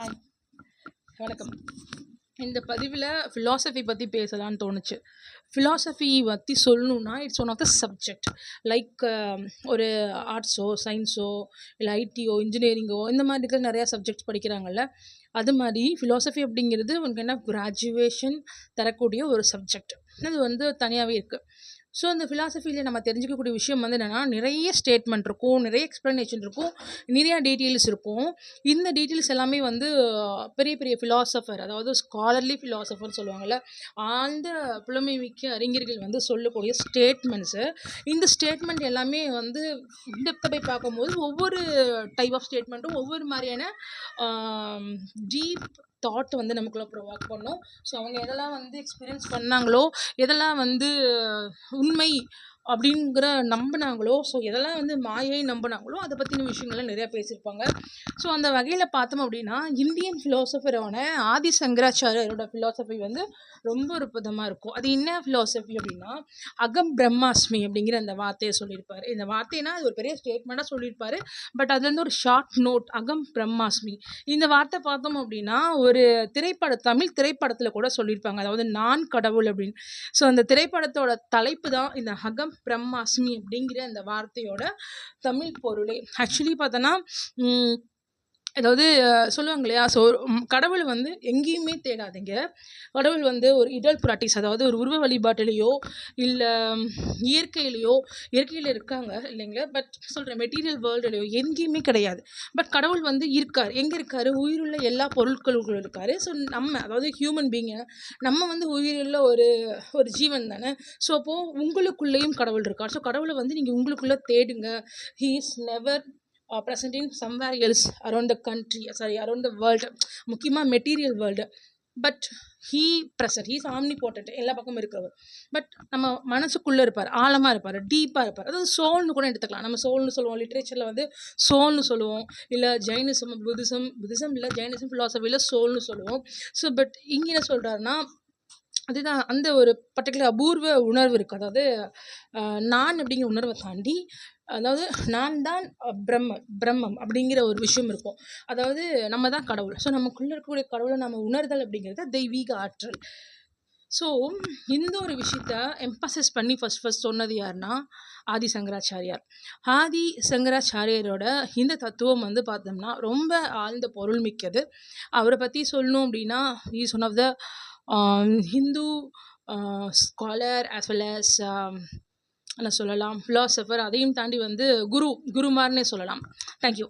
Hi, வணக்கம். இந்த பதிவில் ஃபிலாசபி பற்றி பேசலான்னு தோணுச்சு. ஃபிலாசபி பற்றி சொல்லணுன்னா it's one of the subject. Like ஒரு ஆர்ட்ஸோ சயின்ஸோ இல்லை ஐடியோ இன்ஜினியரிங்கோ இந்த மாதிரி இருக்கிற நிறையா சப்ஜெக்ட்ஸ் படிக்கிறாங்கல்ல, அது மாதிரி ஃபிலாசபி அப்படிங்கிறது உங்களுக்கு என்ன கிராஜுவேஷன் தரக்கூடிய ஒரு சப்ஜெக்ட். அது தனியாகவே இருக்குது. ஸோ அந்த ஃபிலாசபியில் நம்ம தெரிஞ்சுக்கக்கூடிய விஷயம் என்னென்னா, நிறைய ஸ்டேட்மெண்ட் இருக்கும், நிறைய எக்ஸ்ப்ளனேஷன் இருக்கும், நிறையா டீட்டெயில்ஸ் இருக்கும். இந்த டீட்டெயில்ஸ் எல்லாமே பெரிய பெரிய ஃபிலாசபர், அதாவது ஸ்காலர்லி ஃபிலாசபர்னு சொல்லுவாங்கள்ல, ஆழ்ந்த புலமை மிக்க அறிஞர்கள் சொல்லக்கூடிய ஸ்டேட்மெண்ட்ஸு. இந்த ஸ்டேட்மெண்ட் எல்லாமே இன்டெப்த்தாக போய் பார்க்கும்போது ஒவ்வொரு டைப் ஆஃப் ஸ்டேட்மெண்ட்டும் ஒவ்வொரு மாதிரியான டீப் தாட் நமக்குள்ளே ப்ரொவாக் பண்ணும். ஸோ அவங்க எதெல்லாம் எக்ஸ்பீரியன்ஸ் பண்ணாங்களோ, எதெல்லாம் உண்மை அப்படிங்கிற நம்பினாங்களோ, ஸோ எதெல்லாம் மாயை நம்பினாங்களோ அதை பற்றின விஷயங்கள்லாம் நிறையா பேசியிருப்பாங்க. ஸோ அந்த வகையில் பார்த்தோம் அப்படின்னா, இந்தியன் ஃபிலாசபரான ஆதி சங்கராச்சாரியரோட ஃபிலாசபி ரொம்ப ஒரு புதமாக இருக்கும். அது என்ன ஃபிலாசபி அப்படின்னா, அகம் பிரம்மாஸ்மி அப்படிங்கிற அந்த வார்த்தையை சொல்லியிருப்பார். இந்த வார்த்தைனா அது ஒரு பெரிய ஸ்டேட்மெண்ட்டாக சொல்லியிருப்பார். பட் அதுலேருந்து ஒரு ஷார்ட் நோட், அகம் பிரம்மாஸ்மி. இந்த வார்த்தை பார்த்தோம் அப்படின்னா ஒரு தமிழ் திரைப்படத்தில் கூட சொல்லியிருப்பாங்க, அதாவது நான் கடவுள் அப்படின்னு. ஸோ அந்த திரைப்படத்தோட தலைப்பு தான் இந்த அகம் பிரம்மாஸ்மி அப்படிங்கிற அந்த வார்த்தையோட தமிழ் பொருளே. ஆக்சுவலி பார்த்தோன்னா அதாவது சொல்லுவாங்க இல்லையா, ஸோ கடவுள் எங்கேயுமே தேடாதீங்க. கடவுள் ஒரு இடல் ப்ராக்டிஸ், அதாவது ஒரு உருவ வழிபாட்டிலேயோ இல்லை இயற்கையில் இருக்காங்க இல்லைங்களா, பட் சொல்கிறேன் மெட்டீரியல் வேர்ல்டுலையோ எங்கேயுமே கிடையாது. பட் கடவுள் இருக்கார். எங்கே இருக்கார்? உயிருள்ள எல்லா பொருட்களுக்குள்ள இருக்கார். ஸோ அதாவது ஹியூமன் பீயிங்க, நம்ம உயிருள்ள ஒரு ஜீவன் தானே. ஸோ அப்போது உங்களுக்குள்ளேயும் கடவுள் இருக்கார். ஸோ கடவுளை நீங்கள் உங்களுக்குள்ளே தேடுங்க. He is never present in somewhere else around the country, around the world, முக்கியமாக material world. But he is omnipotent, எல்லா பக்கமும் இருக்கிறவர். பட் நம்ம மனசுக்குள்ளே இருப்பார், ஆழமாக இருப்பார், டீப்பாக இருப்பார். அதாவது சோல்னு கூட எடுத்துக்கலாம். நம்ம சோல்னு சொல்லுவோம், லிட்ரேச்சரில் சோல்னு சொல்லுவோம், இல்லை ஜெயினிசம் புத்திசம் இல்லை ஜெயினிசம் ஃபிலாசபியில் சோல்னு சொல்லுவோம். ஸோ பட் இங்கே என்ன சொல்கிறாருன்னா, அதுதான் அந்த ஒரு பர்டிகுலர் அபூர்வ உணர்வு இருக்குது. அதாவது நான் அப்படிங்கிற உணர்வை தாண்டி, அதாவது நான் தான் பிரம்மம் அப்படிங்கிற ஒரு விஷயம் இருக்கும். அதாவது நம்ம தான் கடவுள். ஸோ நமக்குள்ளே இருக்கக்கூடிய கடவுளை நம்ம உணர்தல் அப்படிங்கிறது தெய்வீக ஆற்றல். ஸோ இந்த ஒரு விஷயத்த எம்பசைஸ் பண்ணி ஃபஸ்ட் சொன்னது யாருன்னா ஆதி சங்கராச்சாரியார். ஆதி சங்கராச்சாரியரோட இந்த தத்துவம் பார்த்தோம்னா ரொம்ப ஆழ்ந்த பொருள் மிக்கது. அவரை பற்றி சொல்லணும் அப்படின்னா, is one of the Hindu scholar as well as என்ன சொல்லலாம், ஃபிலாசபர். அதையும் தாண்டி குருமார்னே சொல்லலாம். தேங்க்யூ.